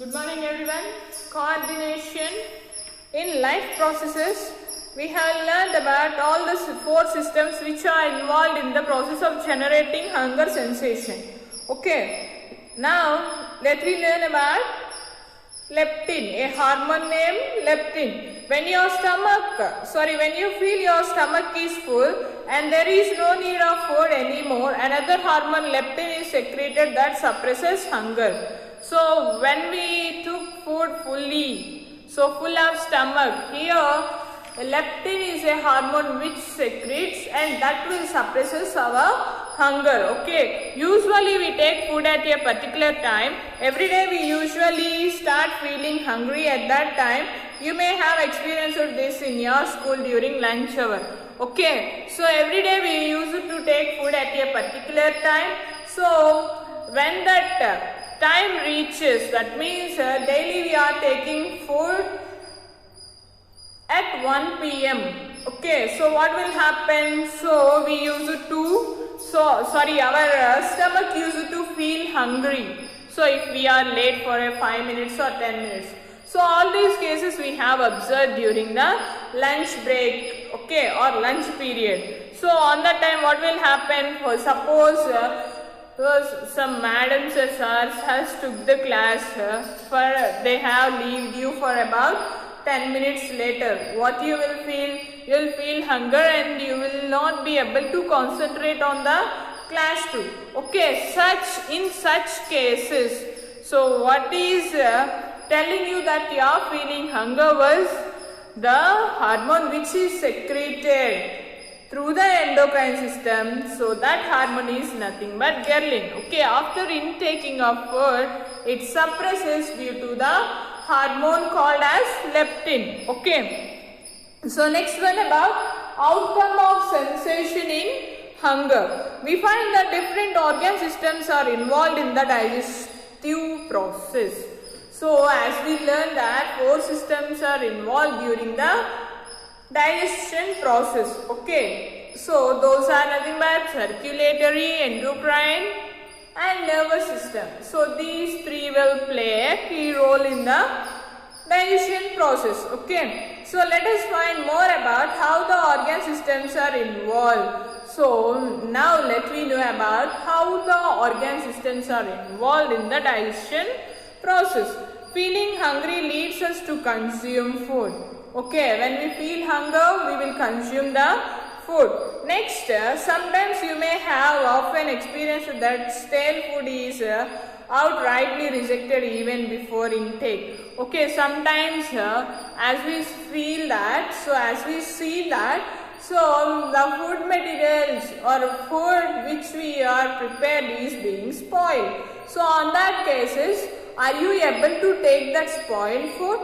Good morning everyone. Coordination in life processes. We have learned about all the four systems which are involved in the process of generating hunger sensation. Okay. Now let me learn about leptin, a hormone named leptin. When you feel your stomach is full and there is no need of food anymore, another hormone leptin is secreted that suppresses hunger. So when we took food fully, so full of stomach, here leptin is a hormone which secretes and that will suppresses our hunger. Okay, usually we take food at a particular time. Every day we usually start feeling hungry at that time. You may have experienced this in your school during lunch hour. Okay, so every day we used to take food at a particular time. So when that time reaches, that means daily we are taking food at 1 p.m. Okay, so what will happen? So we used to, our stomach used to feel hungry. So if we are late for a 5 minutes or 10 minutes. So all these cases we have observed during the lunch break, okay, or lunch period. So on that time what will happen? For suppose some madams or sirs has took the class they have leave you for about 10 minutes later. What you will feel? You will feel hunger and you will not be able to concentrate on the class too. Okay, in such cases, so what is telling you that you are feeling hunger was the hormone which is secreted through the endocrine system. So that hormone is nothing but ghrelin. Okay, after intaking of food, it suppresses due to the hormone called as leptin. Okay, so next one about outcome of sensation in hunger. We find that different organ systems are involved in the digestive process. So as we learned that four systems are involved during the digestion process. Okay, so those are nothing but circulatory, endocrine and nervous system. So these three will play a key role in the digestion process. Okay, so let us find more about how the organ systems are involved. So now let me know about how the organ systems are involved in the digestion process. Feeling hungry leads us to consume food. Okay, when we feel hunger, we will consume the food. Next, sometimes you may have often experienced that stale food is outrightly rejected even before intake. Okay, sometimes as we feel that, as we see that, so the food materials or food which we are prepared is being spoiled. So on that cases, are you able to take that spoiled food?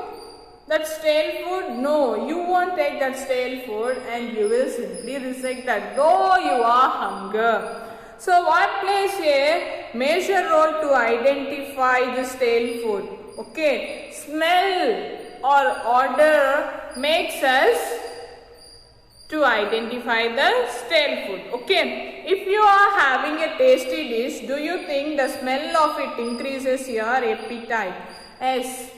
That stale food? No, you won't take that stale food and you will simply reject that though you are hunger. So what plays a major role to identify the stale food? Okay, smell or odor makes us to identify the stale food. Okay, if you are having a tasty dish, do you think the smell of it increases your appetite? Yes,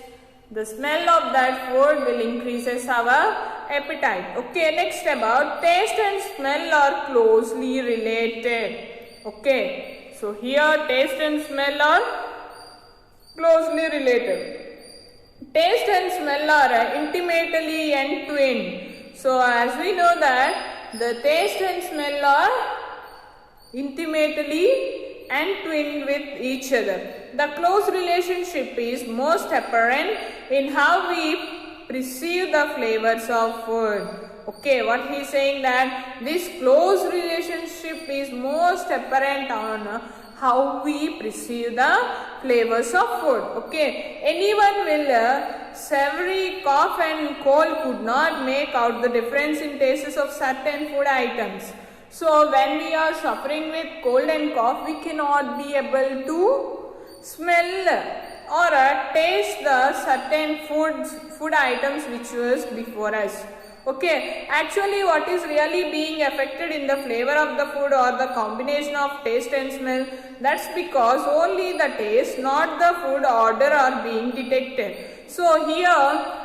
the smell of that food will increases our appetite. Okay, next about taste and smell are closely related. Okay, so here taste and smell are closely related. Taste and smell are intimately entwined. So as we know that the taste and smell are intimately entwined with each other. The close relationship is most apparent in how we perceive the flavors of food. Okay, what he is saying that this close relationship is most apparent on how we perceive the flavors of food. Okay, anyone will savory, cough and cold could not make out the difference in tastes of certain food items. So when we are suffering with cold and cough, we cannot be able to smell or taste the certain food items which was before us. Okay, actually what is really being affected in the flavor of the food or the combination of taste and smell, that's because only the taste, not the food odor are being detected. So here,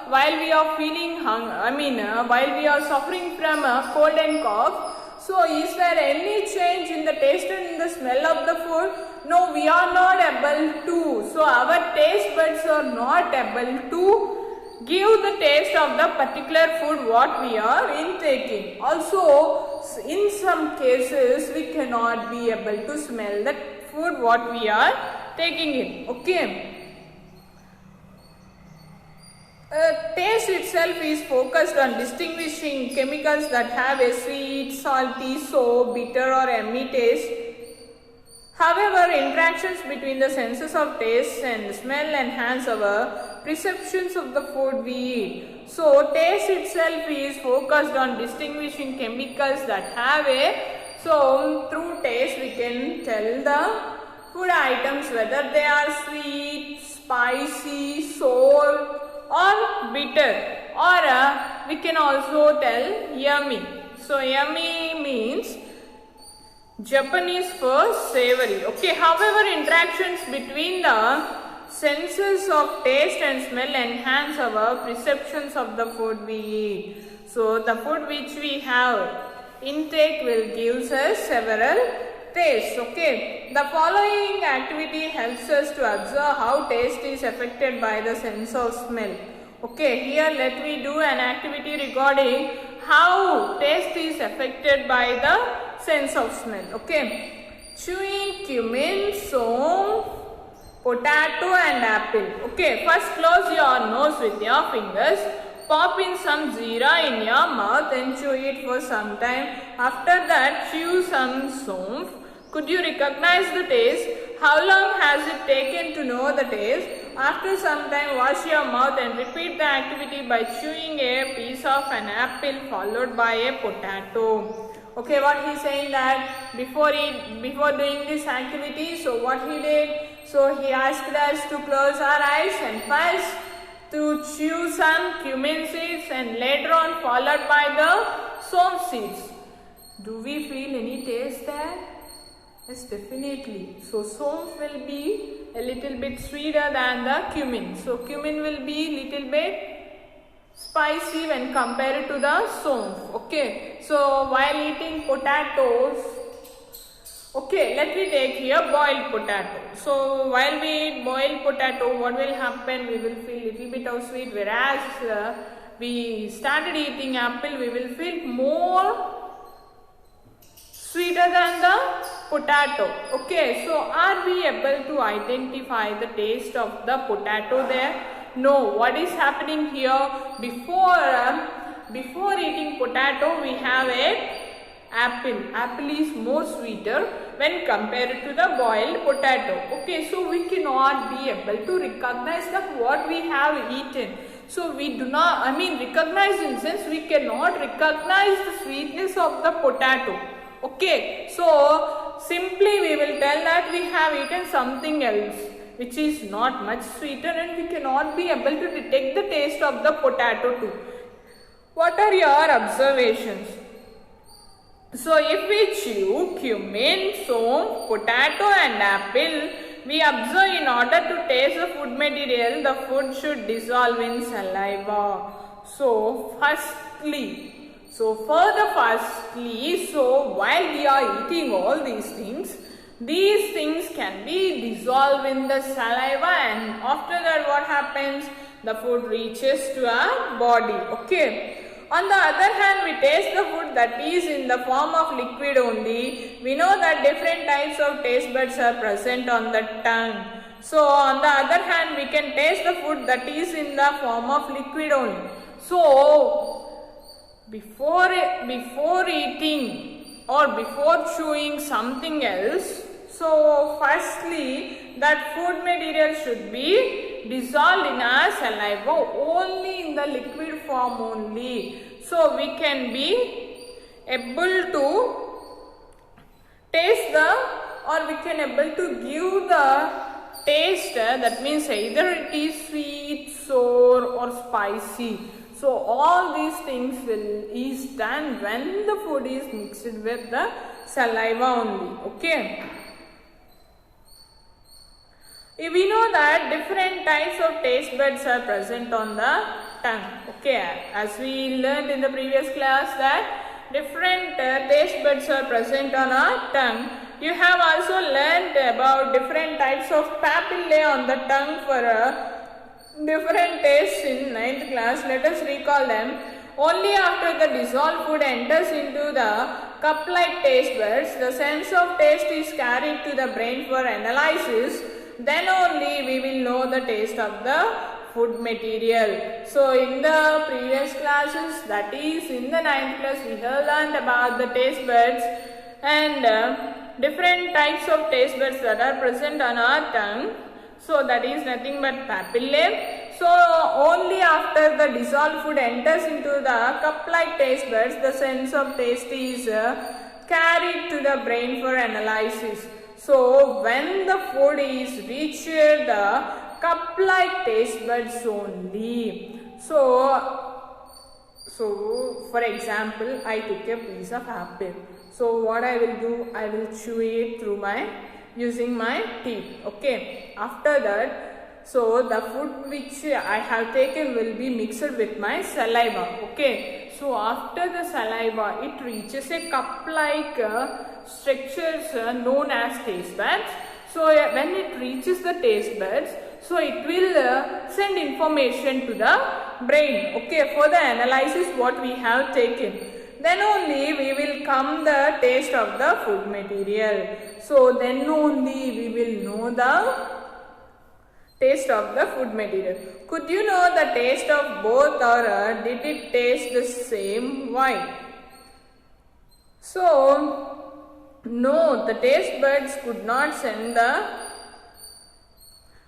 while we are feeling while we are suffering from a cold and cough, so is there any change in the taste and in the smell of the food? No, we are not able to. So our taste buds are not able to give the taste of the particular food what we are intaking. Also, in some cases we cannot be able to smell the food what we are taking in. Okay. Taste itself is focused on distinguishing chemicals that have a sweet, salty, sour, bitter or yummy taste. However, interactions between the senses of taste and smell enhance our perceptions of the food we eat. So, taste itself is focused on distinguishing chemicals that have through taste we can tell the food items whether they are sweet, spicy, sour or bitter, or we can also tell yummy. So, yummy means Japanese for savory. Okay, however, interactions between the senses of taste and smell enhance our perceptions of the food we eat. So, the food which we have intake will give us several tastes. Okay, the following activity helps us to observe how taste is affected by the sense of smell. Okay, here let me do an activity regarding how taste is affected by the sense of smell. Okay, chewing cumin, soap, potato and apple. Okay, first close your nose with your fingers, pop in some jeera in your mouth and chew it for some time. After that, chew some soap. Could you recognize the taste? How long has it taken to know the taste? After some time, wash your mouth and repeat the activity by chewing a piece of an apple followed by a potato. Okay, what he is saying that before doing this activity, so what he did, so he asked us to close our eyes and first to chew some cumin seeds and later on followed by the soap seeds. Do we feel any taste there? Yes, definitely. So, soap will be a little bit sweeter than the cumin. So, cumin will be little bit spicy when compared to the soap. Okay. So, while eating potatoes, okay, let me take here boiled potato. So, while we eat boiled potato, what will happen? We will feel little bit of sweet, whereas we started eating apple, we will feel more sweeter than the potato. Okay, so are we able to identify the taste of the potato there? No. What is happening here? Before eating potato, we have a apple. Apple is more sweeter when compared to the boiled potato. Okay, so we cannot be able to recognize that what we have eaten. So we do not, recognize in sense we cannot recognize the sweetness of the potato. Okay, so simply we will tell that we have eaten something else which is not much sweeter and we cannot be able to detect the taste of the potato too. What are your observations? So if we chew cumin, soap, potato and apple, we observe in order to taste the food material, the food should dissolve in saliva. So while we are eating all these things can be dissolved in the saliva and after that what happens? The food reaches to our body. Okay. On the other hand, we taste the food that is in the form of liquid only. We know that different types of taste buds are present on the tongue. So, on the other hand, we can taste the food that is in the form of liquid only. So, before eating or before chewing something else, so firstly, that food material should be dissolved in our saliva only in the liquid form only. So we can be able to taste we can able to give the taste, that means either it is sweet, sour or spicy. So all these things is done when the food is mixed with the saliva only. Okay. We know that different types of taste buds are present on the tongue. Okay, as we learned in the previous class that different taste buds are present on our tongue. You have also learned about different types of papillae on the tongue for different tastes in 9th class. Let us recall them. Only after the dissolved food enters into the cup-like taste buds, the sense of taste is carried to the brain for analysis. Then only we will know the taste of the food material. So in the previous classes, that is in the 9th class, we have learned about the taste buds and different types of taste buds that are present on our tongue. So that is nothing but papillae. So only after the dissolved food enters into the cup-like taste buds, the sense of taste is carried to the brain for analysis. So when the food is reached the cup-like taste buds only. So for example, I took a piece of apple. So what I will do, I will chew it through using my teeth. Okay. After that, so the food which I have taken will be mixed with my saliva. Okay. So after the saliva, it reaches a cup-like structures known as taste buds. So when it reaches the taste buds, so it will send information to the brain. Okay, for the analysis what we have taken. Then only we will come the taste of the food material. So then only we will know the taste of the food material. Could you know the taste of both, or did it taste the same? Why? So no, the taste buds could not send the.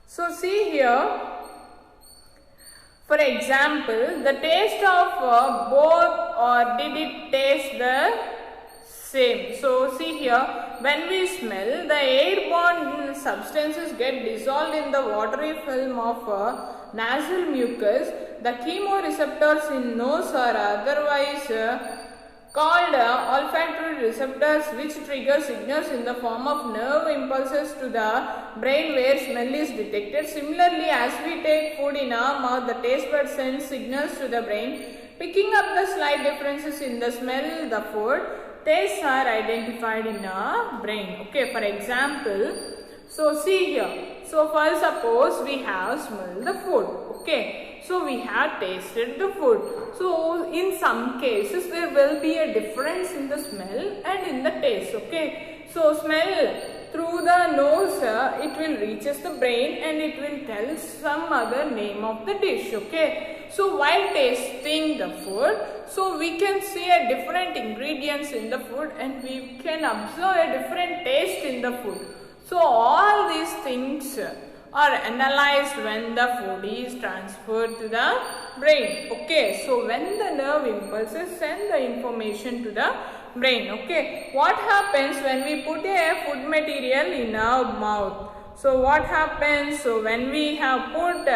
So see here, for example, the taste of both, or did it taste the same? So see here, when we smell, the airborne substances get dissolved in the watery film of nasal mucus. The chemoreceptors in nose are otherwise called olfactory receptors, which trigger signals in the form of nerve impulses to the brain where smell is detected. Similarly, as we take food in our mouth, the taste bud sends signals to the brain, picking up the slight differences in the smell the food. Tastes are identified in our brain. Okay, for example, so see here. So first suppose we have smelled the food. Okay, so we have tasted the food. So in some cases there will be a difference in the smell and in the taste. Okay, so smell through the nose, it will reaches the brain and it will tell some other name of the dish. Okay, so while tasting the food, so we can see a different ingredients in the food and we can observe a different taste in the food. So all these things are analyzed when the food is transferred to the brain. Okay, so when the nerve impulses send the information to the brain. Okay, what happens when we put a food material in our mouth? So what happens? So when we have put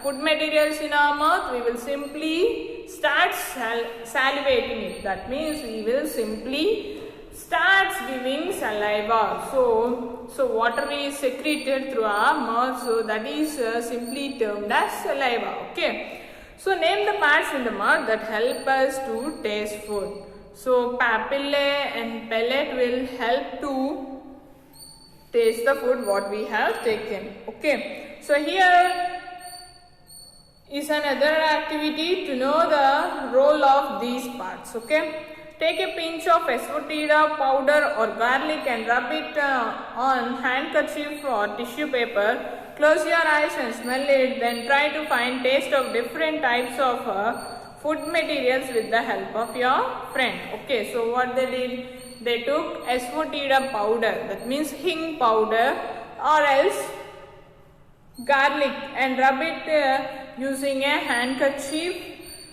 food materials in our mouth, we will simply start salivating it. That means we will simply starts giving saliva. So water is secreted through our mouth. So that is simply termed as saliva. Okay. So name the parts in the mouth that help us to taste food. So papillae and palate will help to taste the food what we have taken. Okay. So here is another activity to know the role of these parts. Okay. Take a pinch of asafoetida powder or garlic and rub it on handkerchief or tissue paper. Close your eyes and smell it. Then try to find taste of different types of food materials with the help of your friend. Okay, so what they did? They took asafoetida powder, that means hing powder, or else garlic, and rub it using a handkerchief.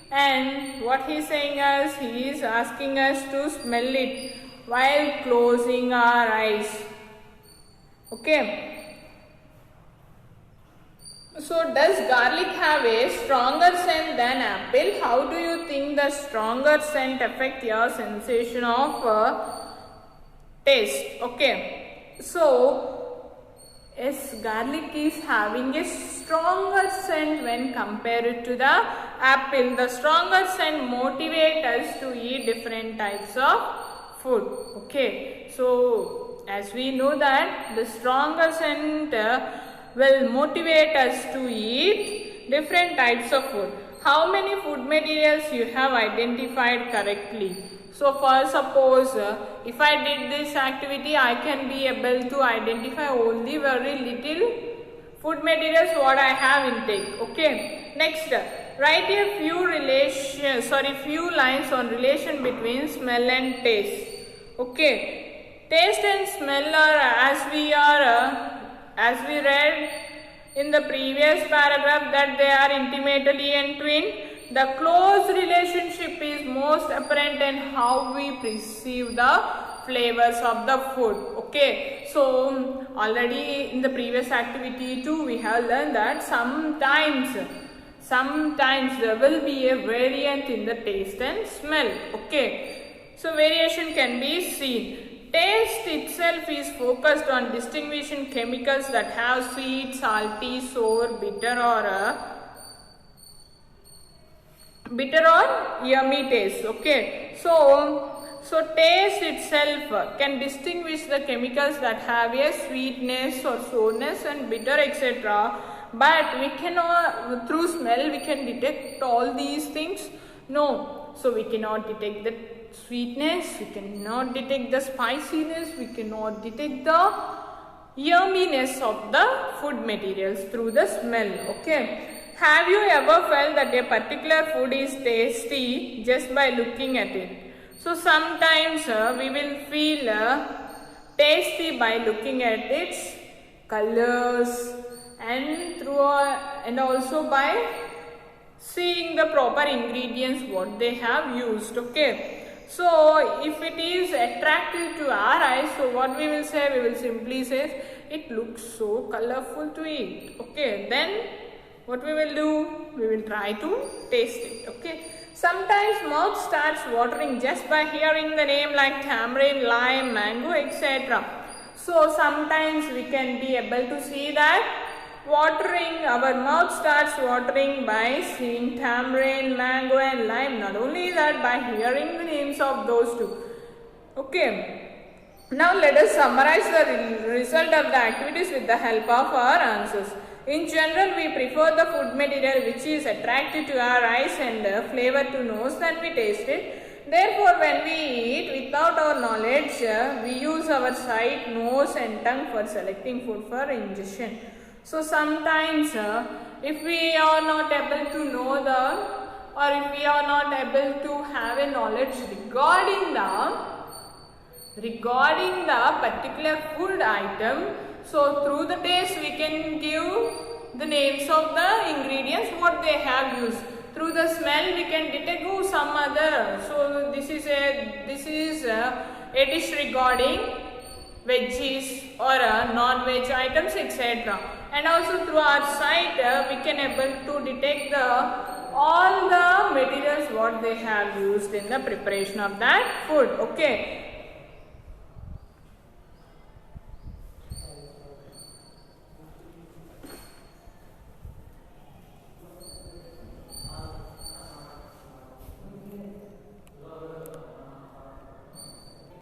And what he is saying is, he is asking us to smell it while closing our eyes. Okay. So does garlic have a stronger scent than apple? How do you think the stronger scent affect your sensation of taste? Okay. So yes, garlic is having a stronger scent when compared to the apple. The stronger scent motivates us to eat different types of food. Okay. So as we know that the stronger scent will motivate us to eat different types of food. How many food materials you have identified correctly? So for suppose if I did this activity, I can be able to identify only very little food materials what I have intake. Okay. Next, write a few lines on relation between smell and taste. Okay. Taste and smell are as we read in the previous paragraph that they are intimately entwined. The close relationship is most apparent in how we perceive the flavors of the food. Okay, so already in the previous activity too we have learned that sometimes there will be a variant in the taste and smell. Okay, so variation can be seen. Taste itself is focused on distinguishing chemicals that have sweet, salty, sour, bitter or yummy taste. Okay, so taste itself can distinguish the chemicals that have a sweetness or sourness and bitter etc. But we cannot, through smell we can detect all these things. No, so we cannot detect the sweetness, we cannot detect the spiciness, we cannot detect the yumminess of the food materials through the smell. Okay. Have you ever felt that a particular food is tasty just by looking at it? So sometimes we will feel tasty by looking at its colors and also by seeing the proper ingredients what they have used. Okay. So if it is attractive to our eyes, so what we will say? We will simply say it looks so colorful to eat. Okay. Then what we will do? We will try to taste it. Okay. Sometimes mouth starts watering just by hearing the name like tamarind, lime, mango, etc. So sometimes we can be able to see that our mouth starts watering by seeing tamarind, mango and lime. Not only that, by hearing the names of those two. Okay. Now let us summarize the result of the activities with the help of our answers. In general, we prefer the food material which is attractive to our eyes and flavor to nose than we taste it. Therefore, when we eat without our knowledge, we use our sight, nose and tongue for selecting food for ingestion. So sometimes if we are not able to know if we are not able to have a knowledge regarding the particular food item, so through the taste we can give the names of the ingredients what they have used. Through the smell we can detect some other. So this is a dish regarding veggies or non-veg items etc. And also through our sight we can able to detect all the materials what they have used in the preparation of that food. Okay.